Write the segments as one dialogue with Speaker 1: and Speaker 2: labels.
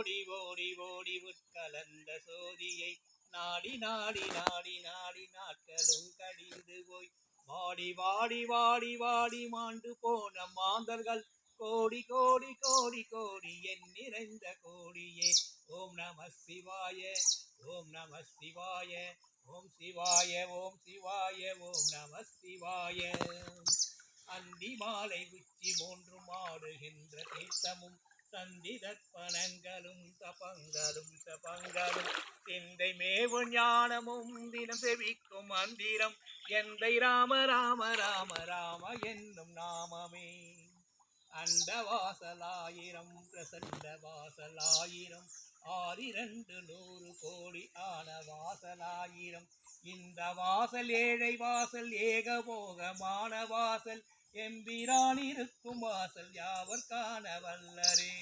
Speaker 1: ஓடி ஓடி ஓடி உட்கலந்த சோதியை நாடி நாடி நாடி நாடி நாட்களும் கடிந்து போய் வாடி வாடி வாடி வாடி மாண்டு போன மாந்தர்கள் கோடி கோடி கோடி கோடி என் நிறைந்த கோடியே. ஓம் நம சிவாய ஓம் நம சிவாய ஓம் சிவாய ஓம் சிவாய ஓம் நம சிவாய. அந்தி மாலை உச்சி மூன்றும் ஆடுகின்ற தீர்த்தமும் சந்தி தர்ப்பணங்களும் தபங்களும் தபங்களும் சிந்தை மேவு ஞானமும் தினம் செவிக்கும் மந்திரம் எந்தை ராம ராம ராம ராம என்னும் நாமமே. அந்த வாசலாயிரம் பிரசண்ட வாசலாயிரம் 6,200 கோடி ஆன வாசலாயிரம். இந்த வாசல் ஏழை வாசல் ஏகபோகமான வாசல் எம்பிரான் இருக்கும் வாசல் யாவர் காண வல்லரே.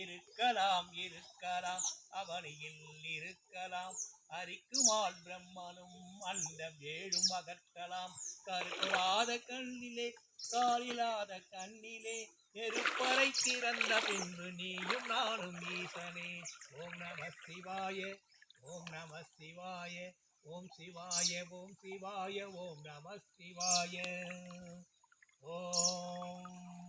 Speaker 1: இருக்கலாம் இருக்கலாம் அவனியில் இருக்கலாம் அரிக்குமால் பிரம்மனும் அந்த வேடும் அகற்றலாம். கருளாத கண்ணிலே காலில்லாத கண்ணிலே நெருப்பறை திறந்த பின்பு நீயும் நானும் ஈசனே. ஓம் நம சிவாய ஓம் நம சிவாய ஓம் சிவாய ஓம் சிவாய ஓம் நம சிவாய. ஓம்